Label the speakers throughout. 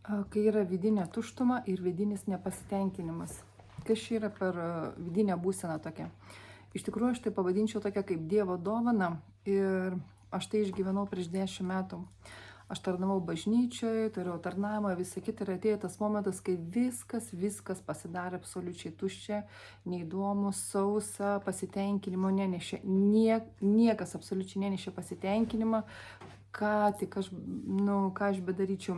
Speaker 1: Kai yra vidinė tuštuma ir vidinis nepasitenkinimas. Kas čia yra per vidinę būseną tokia? Iš tikrųjų, aš tai pavadinčiau tokia kaip Dievo dovana ir aš tai išgyvenau prieš 10 metų. Aš tarnavau bažnyčioje, turėjau tarnavimą, visą kitą ir atėjo tas momentas, kai viskas pasidarė absoliučiai tuščia, neįdomu, sausa, pasitenkinimo nenešė. Niekas absoliučiai nenešė pasitenkinimą, ką tik aš, ką aš bedaryčiau.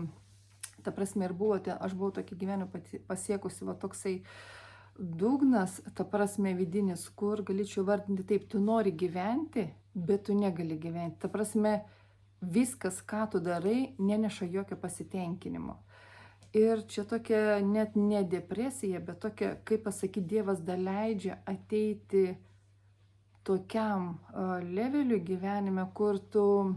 Speaker 1: Ta prasme ir buvo, aš buvau tokį gyvenimą pasiekusi, va toksai dugnas, ta prasme vidinis, kur galėčiau vardinti taip, tu nori gyventi, bet tu negali gyventi. Ta prasme, viskas, ką tu darai, neneša jokio pasitenkinimo. Ir čia tokia net ne depresija, bet tokia, kaip pasakyti, Dievas dar leidžia ateiti tokiam leveliui gyvenime, kur tu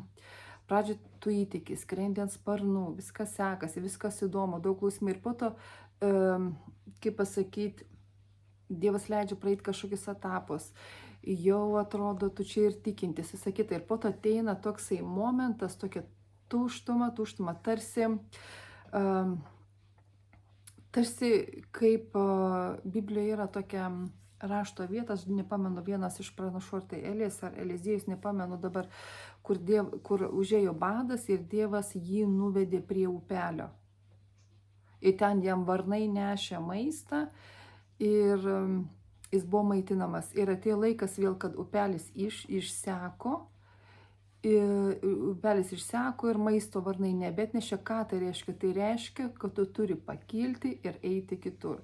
Speaker 1: pradžioje tu įtiki, skrendi ant sparnų, viskas sekasi, viskas įdomu, daug klausimų ir po to, kaip pasakyti, Dievas leidžia praeiti kažkokius etapus, jau atrodo, tu čia ir tikintis, visą kitą. Ir po to ateina toksai momentas, tokia tuštuma, tarsi kaip Biblijoje yra tokia rašto vieta, aš nepamenu, vienas iš pranašų, ar tai Elijas ar Eliziejus, nepamenu dabar, kur užėjo badas ir Dievas jį nuvedė prie upelio. Ir ten jam varnai nešė maistą ir jis buvo maitinamas. Ir atėjo laikas vėl, kad upelis išseko ir maisto varnai nebetnešė. Ką tai reiškia? Tai reiškia, kad tu turi pakilti ir eiti kitur.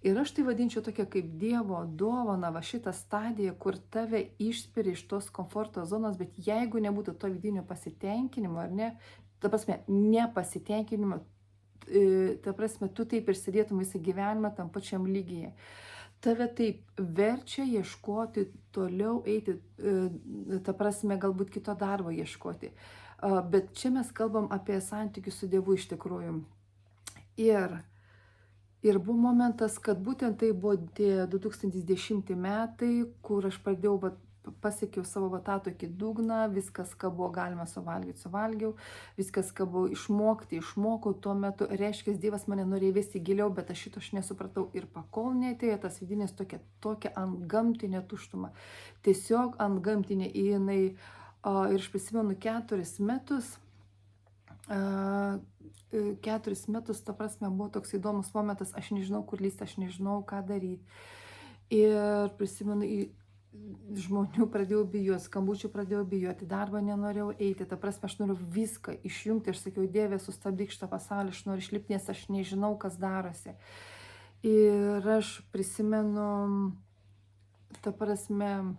Speaker 1: Ir aš tai vadinčiau tokia kaip Dievo dovana, va šitą stadiją, kur tave išspiria iš tos komforto zonos, bet jeigu nebūtų to vidinio pasitenkinimo, ar ne, ta prasme, nepasitenkinimo, ta prasme, tu taip ir sėdėtum visą gyvenimą tam pačiam lygyje. Tave taip verčia ieškoti, toliau eiti, ta prasme, galbūt kito darbo ieškoti. Bet čia mes kalbam apie santykius su Dievu iš tikrųjų. Ir buvo momentas, kad būtent tai buvo tie 2010 metai, kur aš pradėjau, pasiekiau savo tą tokį dugną, viskas, ką buvo galima suvalgiau, viskas, ką buvo išmokau tuo metu, reiškia, Dievas mane norėjo vesti giliau, bet aš šito nesupratau ir pakol neatėjo tas vidinės tokia antgamtinė tuštuma, tiesiog antgamtinė jinai, ir aš prisimenu 4 metus, ta prasme, buvo toks įdomus momentas, aš nežinau, kur lysti, aš nežinau, ką daryti. Ir prisimenu, žmonių pradėjau bijoti, skambučių pradėjau bijoti, darbą nenorėjau eiti, ta prasme, aš noriu viską išjungti, aš sakiau, Dieve, sustabdyk šitą pasaulį, aš noriu išlipti, nes aš nežinau, kas darosi. Ir aš prisimenu, ta prasme,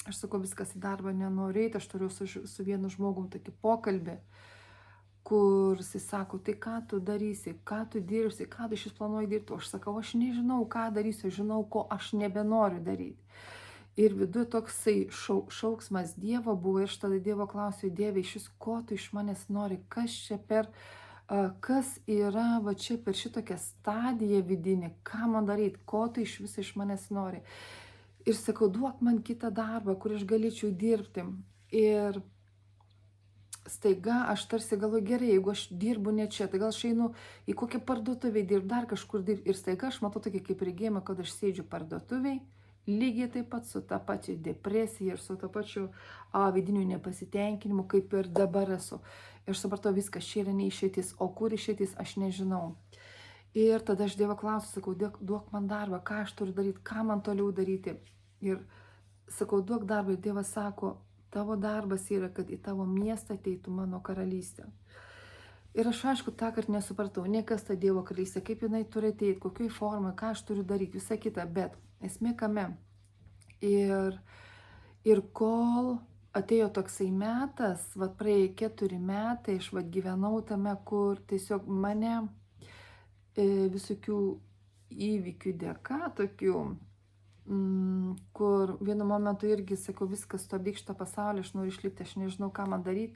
Speaker 1: aš sakau, viskas į darbą nenoriu eiti, aš turiu su vienu žmogum tokį pokalbį, kur jis sako, tai ką tu darysi, ką tu dirbsi, ką tu šis planuoji dirbti. Aš sakau, aš nežinau, ką darysiu, žinau, ko aš nebenoriu daryti. Ir viduje toksai šauksmas Dievo buvo, ir aš tada Dievo klausiu, Dieve, šis ko tu iš manęs nori, kas yra va čia per šitokią stadiją vidinį, ką man daryti, ko tu iš viso iš manęs nori. Ir sakau, duok man kitą darbą, kur aš galėčiau dirbti. Ir staiga aš tarsi galvoju, gerai, jeigu aš dirbu ne čia, tai gal aš einu į kokią parduotuvę dirbti, dar kažkur dirbti. Ir staiga aš matau tokį kaip regėjimą, kad aš sėdžiu parduotuviai, lygiai taip pat su ta pačia depresija ir su ta pačiu vidiniu nepasitenkinimu, kaip ir dabar esu. Ir aš supratau, viskas čia yra neišeitis, o kur išeitis, aš nežinau. Ir tada aš Dievo klausiu, sakau, duok man darbą, ką aš turiu daryti, ką man toliau daryti. Ir sakau, duok darbą, ir Dievas sako, tavo darbas yra, kad į tavo miestą ateitų mano karalystė. Ir aš aišku, tą kartą nesupratau, ne kas ta Dievo karalystė, kaip jinai turi ateiti, kokioj formai, ką aš turiu daryti, visą kitą, bet esmė kame. Ir kol atėjo toksai metas, praėjo 4 metai, aš gyvenau tame, kur tiesiog mane visokių įvykių dėka, tokių, kur vienu momentu irgi sakau, viskas, stabdyk šitą pasaulį, aš noriu išlipti, aš nežinau, ką man daryti.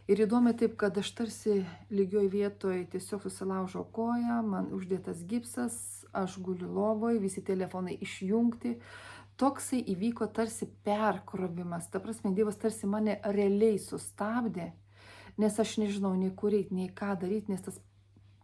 Speaker 1: Ir įdomi taip, kad aš tarsi lygioj vietoj tiesiog susilaužau koją, man uždėtas gipsas, aš guliu lovoje, visi telefonai išjungti. Toksai įvyko tarsi perkrovimas, ta prasme, Dievas tarsi mane realiai sustabdė, nes aš nežinau nei kur eiti, nei ką daryti, nes tas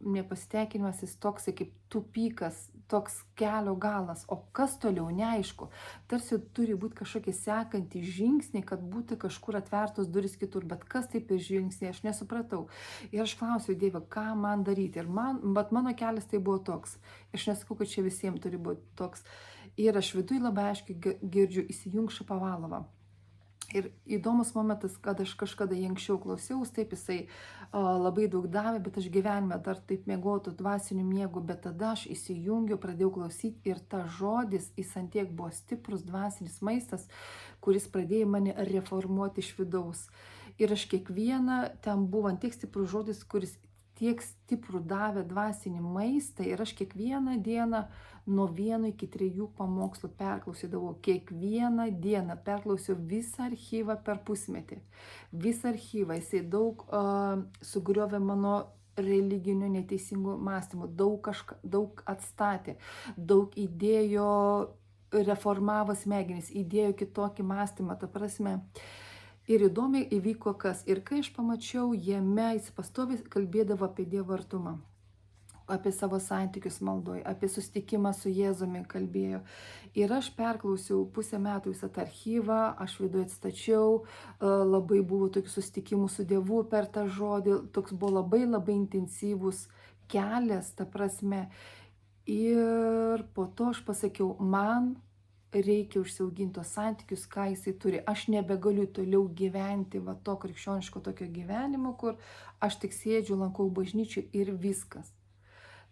Speaker 1: nepasitenkinimas jis toksai kaip tupikas, toks kelio galas, o kas toliau neaišku. Tarsi turi būti kažkokie sekantys žingsniai, kad būtų kažkur atvertos duris kitur, bet kas tai per žingsniai, aš nesupratau. Ir aš klausiau Dievą, ką man daryti. Bet mano kelias tai buvo toks. Aš nesakau, kad čia visiems turi būti toks. Ir aš viduj labai aiškiai girdžiu, įsijung Šapovalovą. Ir įdomus momentas, kad aš kažkada jį anksčiau klausiaus, taip jisai labai daug davė, bet aš gyvenime dar taip mėgotų dvasinių miegų, bet tada aš įsijungiu, pradėjau klausyti ir ta žodis, jis antiek buvo stiprus dvasinis maistas, kuris pradėjo mane reformuoti iš vidaus. Ir aš kiekvieną, ten buvo antiek stiprus žodis, kuris tiek stiprų davė dvasinį maistą ir aš kiekvieną dieną nuo 1 iki 3 pamokslų perklausydavau. Kiekvieną dieną perklausiau visą archyvą per pusmetį. Visą archyvą. Jisai daug sugriovė mano religinių neteisingų mąstymų. Daug atstatė. Daug įdėjo, reformavo smegenis, įdėjo kitokį mąstymą. Ta prasme. Ir įdomiai įvyko kas. Ir kai aš pamačiau jame, jis pastoviai kalbėdavo apie Dievo artumą, apie savo santykius maldoj, apie susitikimą su Jėzumi kalbėjo. Ir aš perklausiau pusę metų visą tą archyvą, aš viduje atstačiau, labai buvo tokių susitikimų su Dievu per tą žodį, toks buvo labai intensyvus kelias, ta prasme. Ir po to aš pasakiau, man reikia užsiauginti tos santykius, ką jisai turi. Aš nebegaliu toliau gyventi va to krikščioniško tokio gyvenimo, kur aš tik sėdžiu, lankau bažnyčių ir viskas.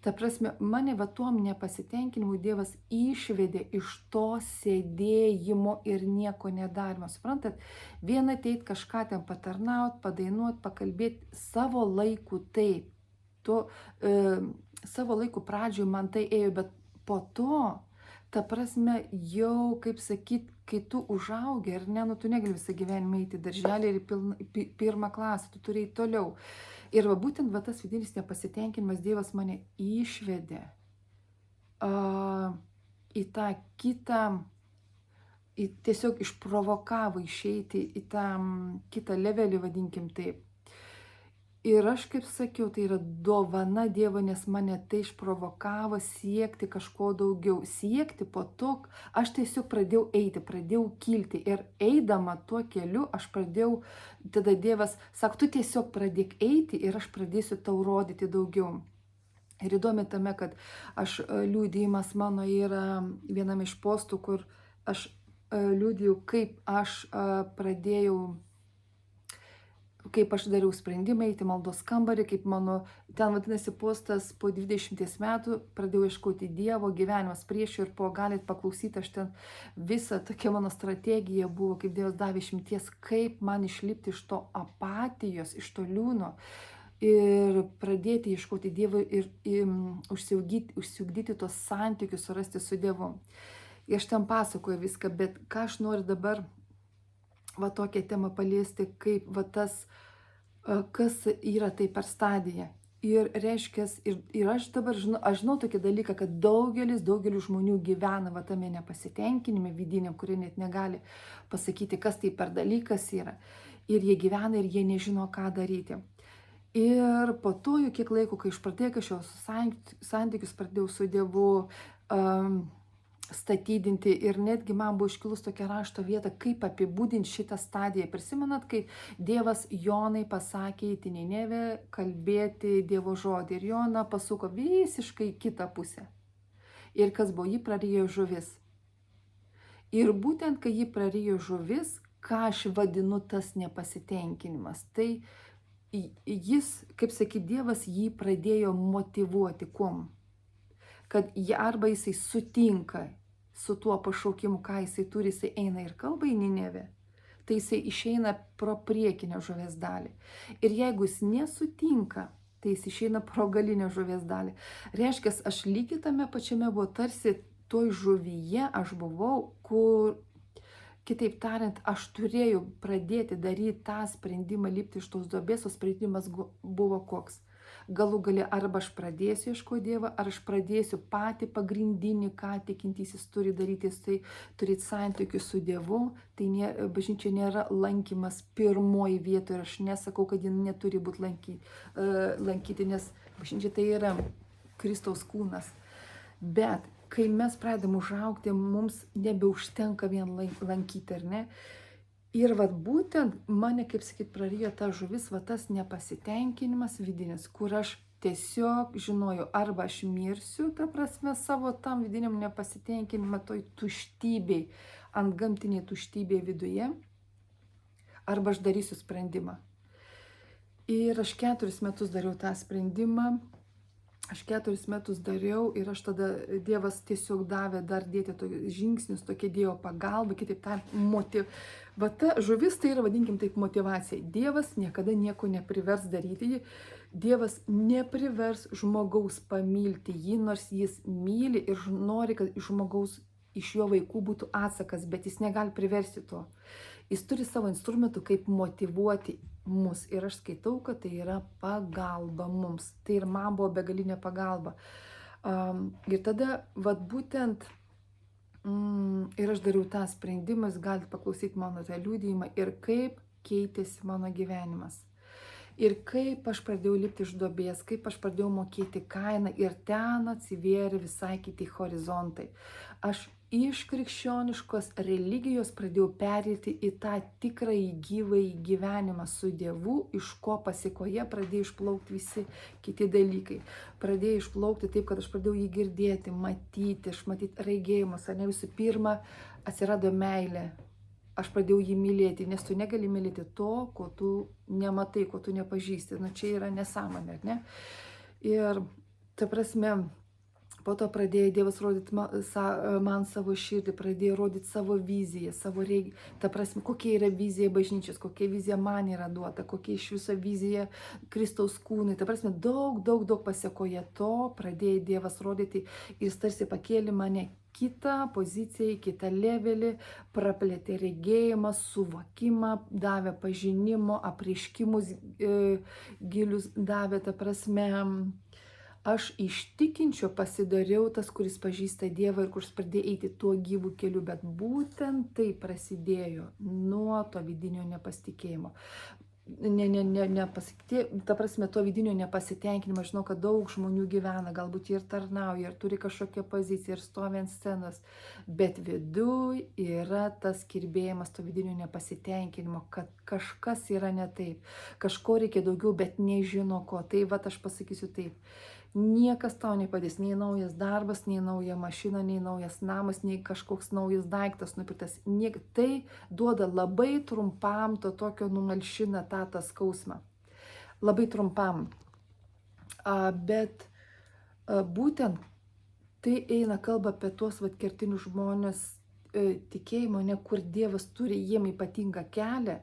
Speaker 1: Ta prasme, mane va tuom nepasitenkinimu Dievas išvedė iš to sėdėjimo ir nieko nedarimo. Suprantat, viena ateit kažką ten patarnaut, padainuot, pakalbėti savo laiku taip. Savo laiku pradžioj man tai ėjo, bet po to, ta prasme, jau, kaip sakyt, kai tu užaugi, ar ne, tu negali visą gyvenimą eiti darželį ir į 1 klasę, tu turi eiti toliau. Ir va būtent va tas vidinis nepasitenkinimas Dievas mane išvedė į tą kitą, tiesiog išprovokavo išeiti į tą kitą levelį, vadinkim taip. Ir aš, kaip sakiau, tai yra dovana Dievo, nes mane tai išprovokavo siekti kažko daugiau. Siekti po to, aš tiesiog pradėjau eiti, pradėjau kilti. Ir eidama tuo keliu, aš pradėjau, tada Dievas sako, tu tiesiog pradėk eiti ir aš pradėsiu tau rodyti daugiau. Ir įdomi tame, kad aš liudijimas mano yra viename iš postų, kur aš liudiju, kaip aš pradėjau, kaip aš dariau sprendimą eiti maldos kambarį, kaip mano, ten vadinasi postas po 20 metų, pradėjau ieškoti Dievo, gyvenimas prieš ir po, galit paklausyti, aš ten visa tokia mano strategija buvo, kaip Dievas davė išminties, kaip man išlipti iš to apatijos, iš to liūno ir pradėti ieškoti Dievo ir užsiugdyti tos santykius, surasti su Dievu. Ir aš ten pasakoju viską, bet ką aš noriu dabar va tokią temą paliesti, kaip va tas, kas yra tai per stadiją. Ir reiškia, ir aš dabar žinau tokį dalyką, kad daugelis žmonių gyvena va tame nepasitenkinime vidiniam, kurie net negali pasakyti, kas tai per dalykas yra. Ir jie gyvena ir jie nežino, ką daryti. Ir po to jau kiek laiko, kai aš pradėjau kažkokius santykius, pradėjau su Dievu statydinti ir netgi man buvo iškilus tokia rašto vieta, kaip apibūdinti šitą stadiją. Prisimenat, kai Dievas Jonai pasakė į Ninevę kalbėti Dievo žodį ir Jona pasuko visiškai kitą pusę. Ir kas buvo, jį prarijo žuvis. Ir būtent, kai jį prarijo žuvis, ką aš vadinu tas nepasitenkinimas, tai jis, kaip sakyti, Dievas jį pradėjo motyvuoti kuom? Kad arba jisai sutinka su tuo pašaukimu, ką jisai turi, jisai eina ir kalba į Ninevę, tai jisai išeina pro priekinę žuvies dalį. Ir jeigu jis nesutinka, tai jis išeina pro galinę žuvies dalį. Reiškia, aš lygiai tame pačiame buvo, tarsi toj žuvyje aš buvau, kur, kitaip tariant, aš turėjau pradėti daryti tą sprendimą, lipti iš tos duobės, o sprendimas buvo koks. galų gale arba aš pradėsiu ieškoti Dievą, ar aš pradėsiu patį pagrindinį, ką tikintysis turi daryti, tai turėti santykių su Dievu. Tai bažnyčia nėra lankymas pirmoji vietoje ir aš nesakau, kad ji neturi būti lankyti, nes bažnyčia tai yra Kristaus kūnas. Bet kai mes pradedam užaugti, mums nebeužtenka vien lankyti, ar ne? Ir vat būtent mane, kaip sakyt, prarijo ta žuvis, va tas nepasitenkinimas vidinis, kur aš tiesiog žinojau, arba aš mirsiu, ta prasme, savo tam vidiniam nepasitenkinimą, toj tuštybei, ant gamtiniai tuštybei viduje, arba aš darysiu sprendimą. Ir aš 4 metus dariau tą sprendimą. Aš 4 metus dariau ir aš tada Dievas tiesiog davė dar dėti žingsnius, tokia Dievo pagalba, kitaip tariant, va ta žuvis tai yra, vadinkim taip, motyvacija. Dievas niekada nieko neprivers daryti, Dievas neprivers žmogaus pamilti jį, nors jis myli ir nori, kad žmogaus, iš jo vaikų būtų atsakas, bet jis negali priversti to. Jis turi savo instrumentų, kaip motyvuoti mus. Ir aš skaitau, kad tai yra pagalba mums. Tai ir man buvo begalinė pagalba. Ir tada, vat būtent, ir aš dariau tą sprendimą, jūs galite paklausyti mano tą liudijimą, ir kaip keitėsi mano gyvenimas. Ir kaip aš pradėjau lipti iš duobės, kaip aš pradėjau mokėti kainą, ir ten atsivėrė visai kiti horizontai. Aš iš krikščioniškos religijos pradėjau pereiti į tą tikrąjį gyvąjį gyvenimą su Dievu, iš ko pasėkoje pradėjo išplaukti visi kiti dalykai. Pradėjo išplaukti taip, kad aš pradėjau jį girdėti, matyti, aš matyti regėjimus, ar ne, visų pirma atsirado meilė. Aš pradėjau jį mylėti, nes tu negali mylėti to, ko tu nematai, ko tu nepažįsti. Nu, čia yra nesąmonė, ne? Ir, ta prasme, po to pradėjo Dievas rodyti man savo širdį, pradėjo rodyti savo viziją, savo regiją. Ta prasme, kokia yra vizija bažnyčios, kokia vizija man yra duota, kokia iš viso vizija Kristaus kūnai. Ta prasme, daug pasėkoje to pradėjo Dievas rodyti ir jis tarsi pakėlė mane kitą poziciją, kitą levelį, praplėtė regėjimą, suvokimą, davė pažinimo, apreiškimus gilius, davė, ta prasme, aš iš tikinčio pasidariau tas, kuris pažįsta Dievą ir kuris pradėjo eiti tuo gyvų keliu, bet būtent tai prasidėjo nuo to vidinio nepasitikėjimo. Ta prasme, to vidinio nepasitenkinimo. Žinau, kad daug žmonių gyvena, galbūt ir tarnauja, ir turi kažkokią poziciją, ir stovi ant scenos, bet viduj yra tas kirbėjimas to vidinio nepasitenkinimo, kad kažkas yra ne taip, kažko reikia daugiau, bet nežino ko. Tai vat aš pasakysiu taip. Niekas tau nepadės, nei naujas darbas, nei nauja mašina, nei naujas namas, nei kažkoks naujas daiktas nupirktas. Tai duoda labai trumpam, to tokio numalšina tą skausmą. Labai trumpam. Bet būtent tai eina kalba apie tuos kertinius žmonės tikėjimo, ne, kur Dievas turi jiem ypatingą kelią,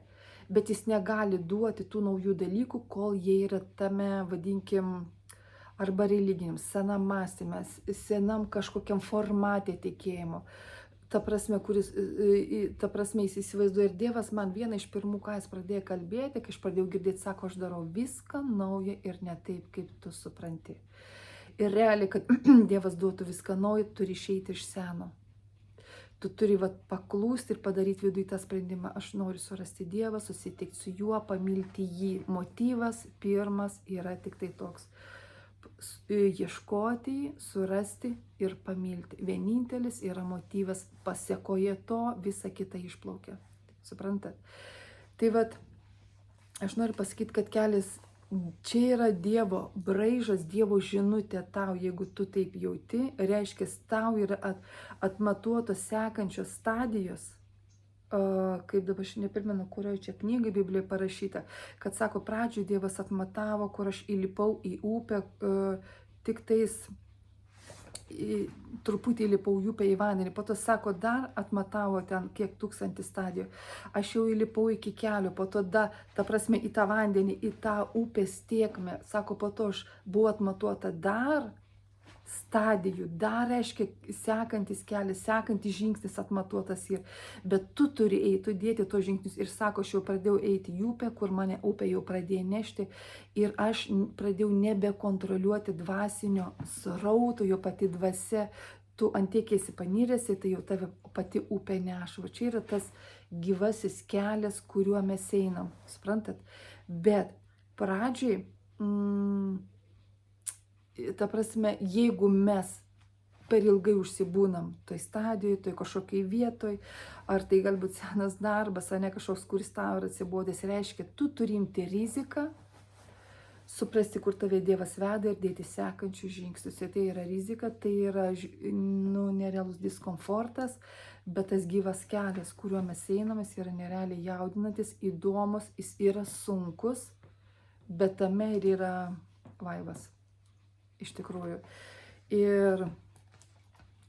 Speaker 1: bet jis negali duoti tų naujų dalykų, kol jie yra tame, vadinkim, arba religiniam, senam mąstymė, senam kažkokiam formatė tikėjimo. Ta prasme, jis įsivaizduoja, ir Dievas man vieną iš pirmų, ką jis pradėjo kalbėti, kai aš pradėjau girdėti, sako, aš darau viską naują ir ne taip, kaip tu supranti. Ir realiai, kad Dievas duotų viską naują, turi išeiti iš seno. Tu turi paklūsti ir padaryti viduje tą sprendimą. Aš noriu surasti Dievą, susitikti su juo, pamilti jį. Motyvas pirmas yra tik tai toks. Ieškoti jį, surasti ir pamilti. Vienintelis yra motyvas, pasėkoje to visa kita išplaukia. Suprantat? Tai aš noriu pasakyti, kad kelias čia yra Dievo braižas, Dievo žinutė tau, jeigu tu taip jauti, reiškia, tau yra atmatuotos sekančios stadijos. Kaip dabar aš neprimenu, kurioje čia knygai Biblijoje parašyta, kad sako, pradžioj Dievas atmatavo, kur aš įlipau į upę, tik tais truputį įlipau į upę į vandenį, po to sako, dar atmatavo ten kiek 1000 stadijų, aš jau įlipau iki kelio, po to ta prasme į tą vandenį, į tą upės tėkmę, sako, po to aš buvau atmatuota dar stadijų, dar reiškia sekantis kelias, sekantis žingsnis atmatuotas ir, bet tu turi eiti, tu dėti tos žingsnius ir sako, aš jau pradėjau eiti į upę, kur mane upė jau pradėjo nešti ir aš pradėjau nebekontroliuoti dvasinio srauto, jo pati dvasia, tu antiek esi panirėsi, tai jau tave pati upė neša. Va čia yra tas gyvasis kelias, kuriuo mes einam, suprantat? Bet pradžiai, ta prasme, jeigu mes per ilgai užsibūnam toj stadijoje, toj kažkokiai vietoj, ar tai galbūt senas darbas, ar ne kažkoks, kuris tau yra atsibodęs, reiškia, tu turi imti riziką, suprasti, kur tave Dievas veda ir dėti sekančius žingsnius. Ir tai yra rizika, tai yra nerealus diskomfortas, bet tas gyvas kelias, kuriuo mes einame, jis yra nerealiai jaudinantis, įdomus, jis yra sunkus, bet tame ir yra vaivas. Iš tikrųjų. Ir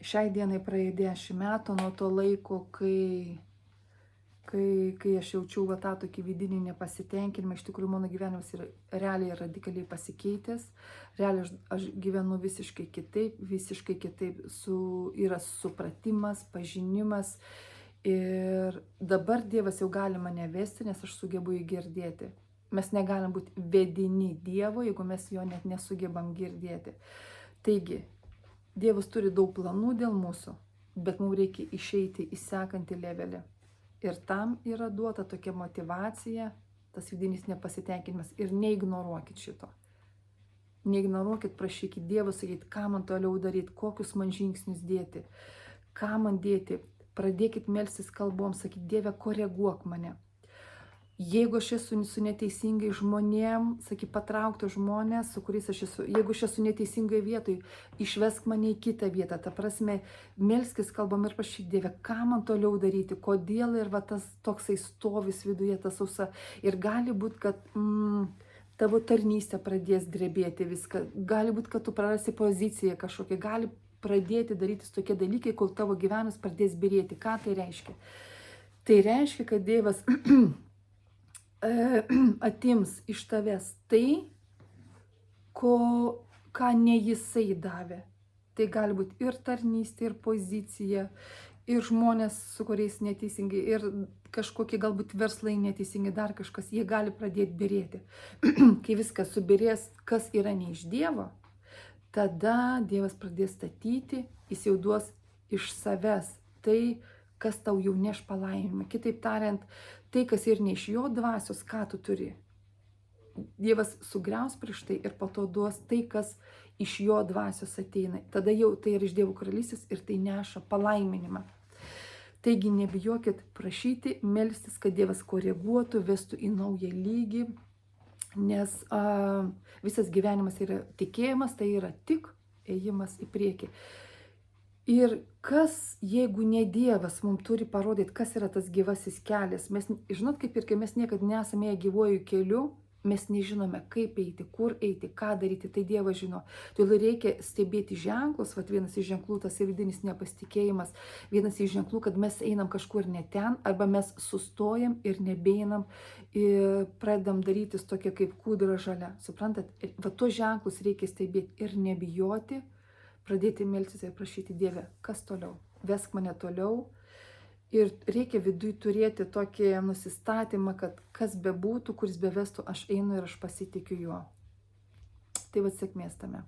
Speaker 1: šiai dienai praėjo 10 metų nuo to laiko, kai aš jaučiau va tą tokį vidinį nepasitenkinimą. Iš tikrųjų, mano gyvenimas yra realiai radikaliai pasikeitęs. Realiai aš gyvenu visiškai kitaip, yra supratimas, pažinimas. Ir dabar Dievas jau gali mane vesti, nes aš sugebu jį girdėti. Mes negalim būti vedini Dievo, jeigu mes jo net nesugebam girdėti. Taigi, Dievas turi daug planų dėl mūsų, bet mums reikia išeiti į sekantį levelį. Ir tam yra duota tokia motivacija, tas vidinis nepasitenkinimas. Ir neignoruokit šito. Neignoruokit, prašykit Dievo, sakykit, ką man toliau daryti, kokius man žingsnius dėti, ką man dėti. Pradėkit melstis kalbom, sakykit, Dieve, koreguok mane. Jeigu aš esu su neteisingai žmonėm, sakyk, patraukti žmonės, su kuriais aš esu, jeigu aš esu neteisingai vietoj, išvesk mane į kitą vietą. Ta prasme, melskis kalbam ir prašyk, Dieve, ką man toliau daryti, kodėl ir va tas toksai stovis viduje, tas sausa. Ir gali būti, kad tavo tarnystė pradės drebėti viską. Gali būti, kad tu prarasi poziciją kažkokią. Gali pradėti daryti tokie dalykai, kol tavo gyvenimas pradės byrėti. Ką tai reiškia? Tai reiškia, kad Dievas atims iš tavęs tai, ką ne jisai davė. Tai gali būti ir tarnystė, ir pozicija, ir žmonės, su kuriais neteisingai, ir kažkokie galbūt verslai neteisingai, dar kažkas, jie gali pradėti byrėti. Kai viskas subirės, kas yra ne iš Dievo, tada Dievas pradės statyti, jis jau duos iš savęs tai, kas tau jau neš palaiminimą. Kitaip tariant, tai, kas ir ne iš jo dvasios, ką tu turi. Dievas sugriaus prieš tai ir po to duos tai, kas iš jo dvasios ateina. Tada jau tai yra iš Dievo karalystės ir tai neša palaiminimą. Taigi nebijokit prašyti, melstis, kad Dievas koreguotų, vestų į naują lygį, nes visas gyvenimas yra tikėjimas, tai yra tik ėjimas į priekį. Ir kas, jeigu ne Dievas, mums turi parodyti, kas yra tas gyvasis kelias. Mes, žinot, kaip ir kai mes niekad nesame gyvuoju keliu, mes nežinome, kaip eiti, kur eiti, ką daryti, tai Dievas žino. Todėl reikia stebėti ženklus, vienas iš ženklų tas ir vidinis nepasitikėjimas, vienas iš ženklų, kad mes einam kažkur ne ten, arba mes sustojam ir nebeinam ir pradedam darytis tokia kaip kūdra žalia. Suprantat? Va tuos ženklus reikia stebėti ir nebijoti, pradėti melstis ir prašyti, Dieve, kas toliau? Vesk mane toliau. Ir reikia viduj turėti tokį nusistatymą, kad kas bebūtų, kuris bevestų, aš einu ir aš pasitikiu juo. Tai va sėkmės tame.